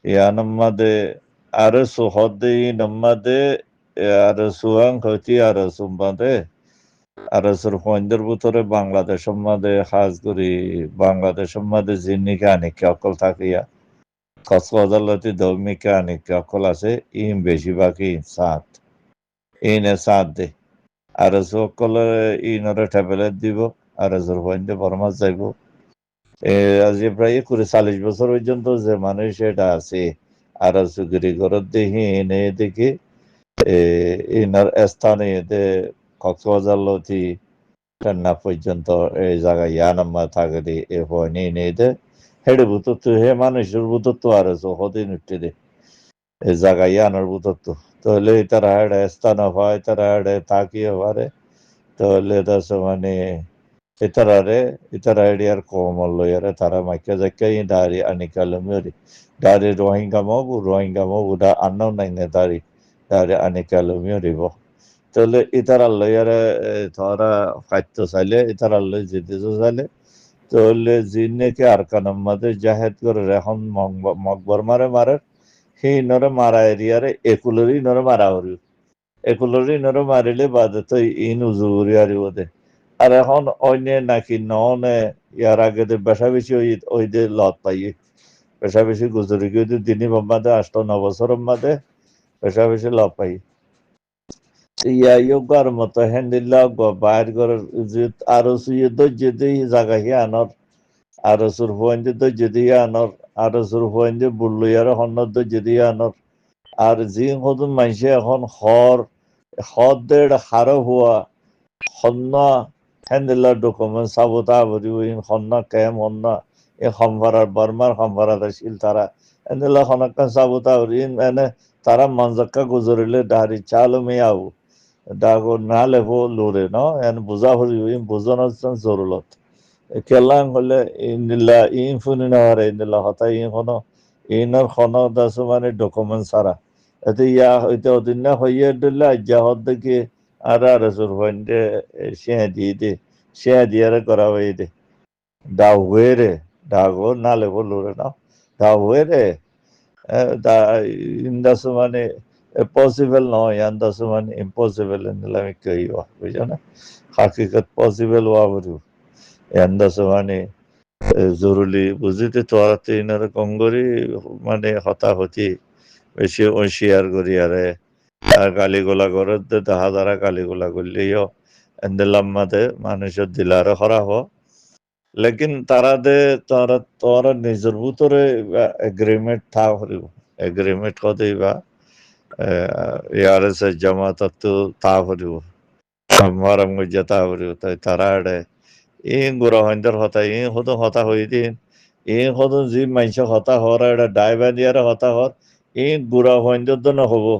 Ya namade arasu hodde namade arasuang hoti arasumbade arasur ফয়েন্দের ভিতরে বাংলাদেশ সম্বন্ধে খাস করি বাংলাদেশ সম্বন্ধে জিনিকা আনিকে অকল থাকিয়া কক্সবাজার লতি ধর্মিকা আনিকে অকল আছে ইন বেশিরভাগই সাত ইনে সাত দে আরসু অকলে ইনরে ট্যাবলেট দিব আরসুর ফয়েন্দে বরমাস যাইব আজ প্রায় 40 বছর পর্যন্ত যে মানুষ এটা আছে আরসু গিরি ঘরত দেখি এনে দেখি ইনার স্থানে কক্সবাজার লতি ঠান্ডা পর্যন্ত এই জায়গায় ইয়ানাম্মা থাকলে এ হয় নেই দে হেডে বুতত্ব হে মানুষের বুতত্ব আর হদিন উঠতে দে এই জায়গায় ইয়ানোর বুতত্ব তাহলে তারা হেডে স্থান হয় তারা হেডে তাকিয়ে পারে তাহলে দাস মানে ইতারা এডিয়ার কোমল লয়ারে তারা মাইকে যাকে দাঁড়ি আনিকালমি দাঁড়ি রোহিঙ্গা মবু দা আন্নাও নাই নে দাঁড়ি আনিকালমি রিব তাহলে ইতারা লয়ারে ধরা খাদ্য চাইলে ইতারা লই যেতে চাইলে তাহলে জিনেকে আর কানাম মাদে জাহেদ করে এখন মকবর মারে সেই নরে মারা এরিয়ারে একুলরি নরে মারা হরি একুলরি নরে মারিলে বাদে তো ইন উজুরি আরি ওদে আর এখন অন্য নাকি ননে ইয়ার আগে বেশা বেশি ওই দে লত পাই বেশা বেশি গুজরি গিয়ে দিনই মাদে 8-9 বছরের মাদে বেশা বেশি লত পাই ইয়ার মতো হ্যান্ডিল্লা বাইর করার আরো সুয়ে দজ্জে দিয়ে জায়গা হি আনর আরো সুর হইন্দে দজ্জে দিয়ে আনর আরো সুর হইন্দে বুল্লুয়ার হন্ন দজ্জে দিয়ে আনর আর জি হদুন মাইসে এখন হদের হারো হওয়া হন্ন হ্যান্ডিল্লা ডকুমেন্ট সাবতা ভরি হন্ন কেম হন্ন এ সম্ভারার বর্মার সম্ভারার শিল তারা হ্যান্ডিল্লা হনকান সাবতা ভরি এনে তারা মঞ্জক্কা গুজরিলে ডাহারি চালো মেয়াও dago nale ho lure no en buza hori in buzana zorulot kelang hole inilla infunina hore inilla hata in hono inar hono dasu mane document sara ete ya ite odinna hoye dilla jahod ke ara rasur honde she diare kora hoide da were dago nale ho lure no da were da indasu mane possible নয় আন্দাজ মানে impossible আমি কইবা বুঝছো না হাকিকত possible হওয়া বড় আন্দাজ মানে জরুরি বুঝিতে তোরাতে ইনার কঙ্গরি মানে হতাহতি বেশি শেয়ার করি আরে আর গালিগোলা করে হাজারা গালিগোলা করলেও এন্দেলাম মাদে মানুষের দিলারে হরা হ লেকিন তারা দে তোরা নিজের ভিতরে এগ্রিমেন্ট থাক হরিব এগ্রিমেন্ট কদেই বা ARS ಜಮಾತತ್ತು ತಾವರಿವು ಮಾರಂಗ ಜತಾವರಿವು তারাড়ে ইন গুড়া হইন্দর হতা ইন হতো হতা হইদিন ইন হতো জি মাইসে হতা হর এটা ডাইবা দিয়ারে হতা হর ইন গুড়া হইন্দর দন হবো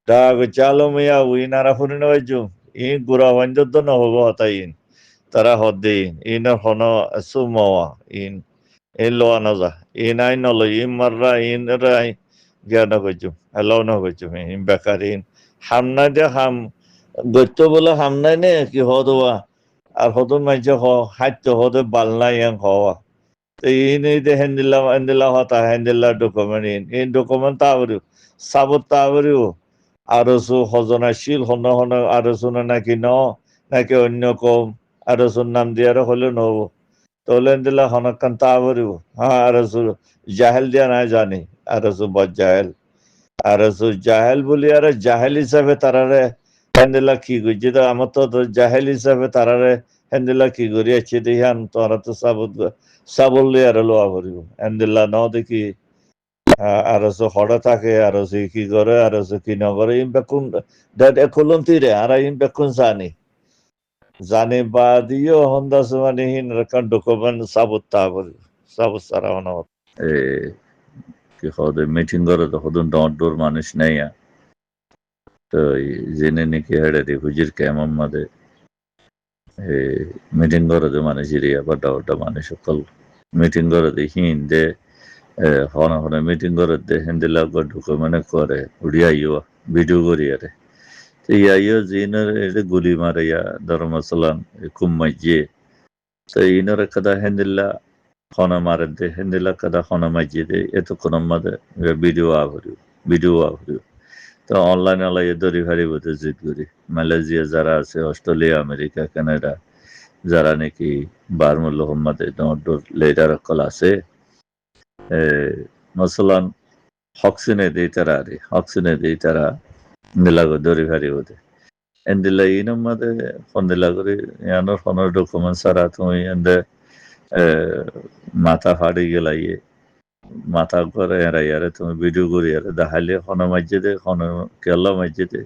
ডাগ চালো মিয়া উইনারা ফুরিন হইজু ইন গুড়া হইন্দর দন হবো হতা ইন তারা হদ্দি ইন হন সুমাওয়া ইন লোয়া নজা ইন আই নল ইন মাররা ইন রাই জ্ঞান করছু হেলাও না করছু বেকারিন হামনা দে হাম গত্য বলে হামনাই নে কি হদোয়া আর হদন মাইছে হাইত্য হদে বালনাই এং হওয়া তো ইনি দে হেন্দিলা হতা হেন্দিলা ডকুমেন্ট ইন ডকুমেন্ট তাবরিও সাবত তাবরিও আরসু হজনাশীল হন হন আরসু নাকি নাকি অন্য কম আরসুর নাম দিয়ে হলে নব তাহলে দিলা হনকান তাবরিও হ্যাঁ আরসু জাহেল দিয়া নাই জানি আরসু বজ্জাহেল আরসু জাহেল বলি আর জাহেল হিসাবে তারারে হেন্দিলা কি করছে তো আমার তো জাহেল হিসাবে তারারে হেন্দিলা কি করি আছে দেখান তোরা তো সাবল্লি আর লোয়া করিব হেন্দিলা ন দেখি আরসু হড়া থাকে আরসু কি করে আরসু কি নগরে ইম বেকুন খুলুন তীরে আর ইম বেকুন জানি বা দিও হন্দাস মানে হিন রকম ডকুমেন্ট সাবুত তাবরি সাবুত সারা হনা কি হদে মিটিং করে তো হদুন ডর মানুষ নেই তো জেনে নাকি হেডে হুজির কেমন মাদে মিটিং করে যে মানুষ ইরিয়া বা ডাউটা মানুষ সকল মিটিং করে দে হিন দে হন হন মিটিং করে দে হিন্দিলা ঢুকে মানে করে উড়িয়া ইয়া ভিডিও করি আরে তো ইয়া জিনের গুলি মারে ইয়া ধর্মসালাম কুম্মাইয়ে তো ইনর একটা হিন্দিল্লা khona marade hendila kada khona majide eto konamade video avru তো অনলাইন আলাই দরি ভারি বতে জিত করি মালয়েশিয়া যারা আছে অস্ট্রেলিয়া আমেরিকা কানাডা যারা নাকি বারমুল মোহাম্মদ লেডার কল আছে মসলান হক্সিনে দেই তারা নিলাগো দরি ভারি বতে এন্দিলা ইনমাদে ফন্দিলা করি ইয়ানোর ফোনের ডকুমেন্ট সারা তুমি এন্ডে মাথা ফাড়ি গেলাইয়ে মাথা করে এরাইয়ারে তুমি ভিডিও করি আরে দেখাইলে কোনো মসজিদে কোনো কেল্লা মসজিদে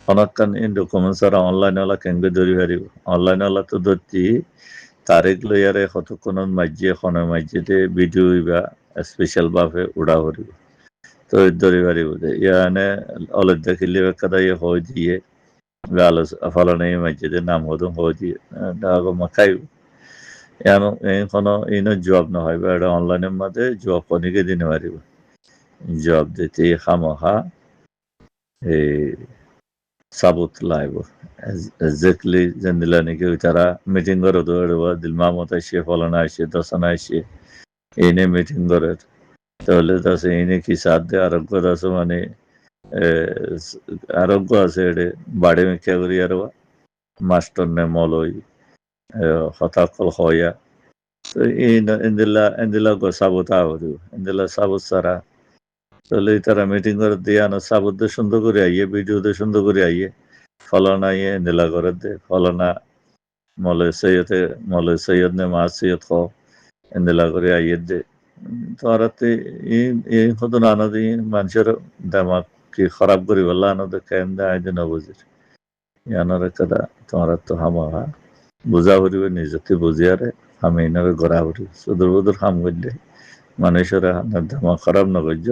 অনেকক্ষণ ইন ডকুমেন্টস আর অনলাইন ওলা কেঙ্গে ধরি হারিব অনলাইন ওলা তো ধরতি তারিখ লইয়ারে কতক্ষণ মসজিদে ভিডিও বা স্পেশাল ভাবে উড়া হরিব তো ধরি হারিব ইয়ানে অলের দেখিলে কাদা ইয়ে হয়ে দিয়ে গালো ফলানে মসজিদে নাম হদম হয়ে দিয়ে ডাগো মাখাইব এনো কোনো ইনো জব না হয় বা এটা অনলাইনের মধ্যে জব অনেকে দিনে পারিব জব দিতে খামোহা এই সাবুত লাইব এক্স্যাক্টলি জেন্দিলা নাকি তারা মিটিং করে দৌড়ব দিলমামত আসে ফলানা আসে দশনা আসে এনে মিটিং করে তাহলে তাছে এনে কি সাথ দে আরোগ্য দাস মানে আরোগ্য আছে এডে বাড়ি মেখা করি আর মাস্টার নে মলই হতাকল হইয়া তো ইন্দিলা গো সাবুত আহরু ইন্দিলা সাবুত সারা তাহলে তারা মিটিং করে দিয়ে আনো সাবুত সুন্দর করে আইয়ে ভিডিও দিয়ে সুন্দর করে আইয়ে ফলানা ইয়ে ইন্দিলা করে দে ফলানা মলে সৈয়দ নে মা সৈয়দ খ ইন্দিলা করে আইয়ে দে তোরাতে এই হতো না আনদি মানুষের দামাক কি খারাপ করি বললা আনন্দ কেন দেয় আইদিন বুঝির ইয়ানোর কাদা তোরা তো হামা বুঝা হরিবে নিজকে বুঝিয়ারে আমি এনারে গড়া হরি সুদূর বুদূর হাম করলে মানুষের ধামা খারাপ নগর্য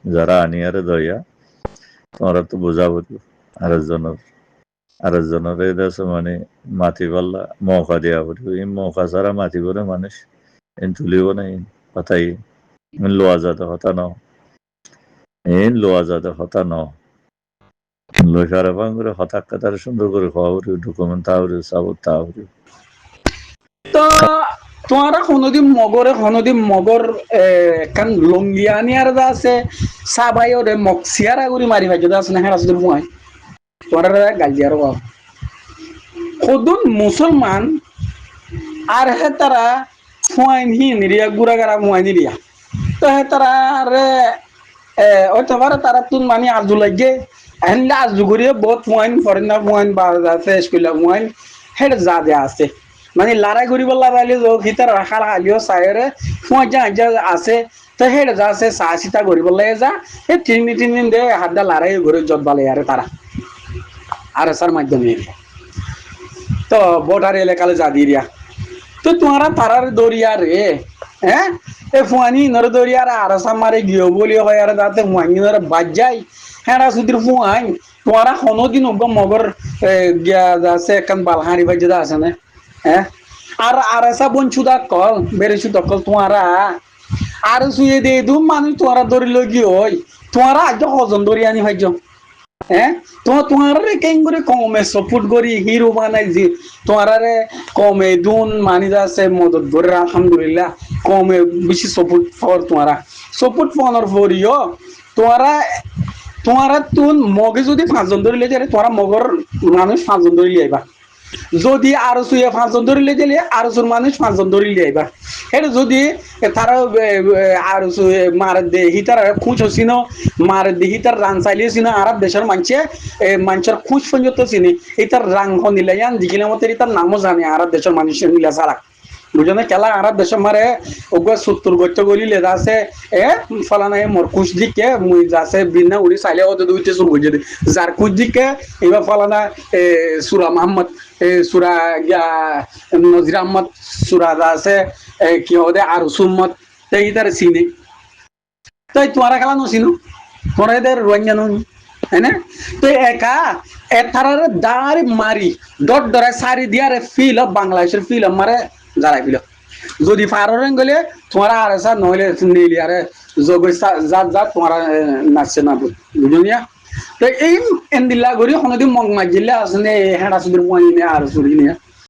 যারা আনিয়ারে দয়া তোমরা তো বুঝা হরি আরেকজনের এই দেশে মানে মাটি পাল্লা মৌকা দেওয়া হরি এই মৌকা ছাড়া মাটি করে মানুষ এন তুলিব না কথাই লোয়া যাতে হতা ন লোসারে ভাঙরে হতাক কাতারে সুন্দর করে খাওয়া হরি ডকুমেন্ট তাহরি সাবত তাহরি তো তোমারা কোনোদিন মগর কান লঙ্গিয়ানি আর আছে সাবাই ওরে মক্সিয়ারা গুরি মারি ভাই যদি আছে না হেরা সুদূর বুয়াই তোমারা গালজিয়ার বাবা খুদুন মুসলমান আর হে তারা ফুয়াইন হি নিরিয়া গুড়াগারা মুয়াই নিরিয়া তো হে তারা রে ওই তোমারা তারা তুন মানি আজু লাগে এনলে আজু গুরিয়ে বহুত ফুয়াইন ফরেনার ফুয়াইন বা আছে স্কুলা ফুয়াইন হেড যা দেয়া আছে মানে লড়াই করি বললা বাইলে ভিতর রাখার আলিও সাইরে ফুঁজা আছে তো হেড যা আছে সাহসিতা করি বললে যা এই 3 দিন দে হাড্ডা লড়াই ঘুরে জত বালে আরে তারা আর সার মাধ্যমে তো বর্ডার এলাকালে যা দিরিয়া তো তোমারা তারার দরিয়া রে হ্যাঁ এ ফুয়ানি নর দরিয়া আর আসাম মারে গিয়ে বলি হয় আর দাতে ফুয়ানি নর বাজ যায় হ্যাঁ সুদির ফুয়াই তোমারা কোনোদিন মগর গিয়া আছে কান বালহারি বাজে আছে না হ্যাঁ আর এসা বঞ্চুদা কল বেরেছুদা কল তোমারা আর শুয়ে দে দুম মানুষ তোমারা ধরে লগি ওই তোমারা আজ হজন ধরি আনি ভাইজ হ্যাঁ তোমার কেন করে কমে সপোর্ট করি হিরো বানাই যে তোমার কমে দুন মানি যাচ্ছে মদত করে আলহামদুলিল্লাহ কমে বেশি সপোর্ট ফর তোমারা সপোর্ট ফোনের ফরিও তোমারা তুন মগে যদি 5 জন ধরিলে যারে তোমারা মগর মানুষ 5 জন ধরিলে আইবা যদি আরো শুয়ে 5 জন ধরিলে দিলে আরো জন মানুষ 5 জন ধরিলে আইবা এটা যদি তারা আরো শুয়ে মার দে হিতার খুঁজ হসিন মার দে হিতার রান চাইলে সিন আরব দেশের মানুষের খুঁজ পর্যন্ত চিনি এটার রাং হনিলে ইয়ান দিকিলে মতে এটার নামও জানে আরব দেশের মানুষের মিলা সারা বুঝনে কেলা আরব দেশের মারে ওগো 70 গচ্চ গলিলে আছে ফলানা মোর খুঁজ দিকে মুই যাচ্ছে বিনা উড়ি চাইলে ও দুইতে শুরু করে দে যার খুঁজ দিকে এবার ফলানা সূরা মুহাম্মদ সূরা নজির আহমদ সূরা আছে কি হবে আর সুম্মত এই তার সিনে তাই তোমারা খেলা নছিনো তোরা এদের রঞ্জানো है ना तो एका एथारार दारी मारी डट डरा सारी दियारे ফিল বাংলাদেশের ফিল মারে যারা ফিল যদি ফাররেন গলে তোমারা আর এসা নইলে নিলি আরে জগই যা তোমারা নাচছে না বুঝুনিয়া তো এই এন্দিলা গরি হনদি মগ মাজিলে আসনে হেডা সুদুর মইনে আর সুরিনিয়া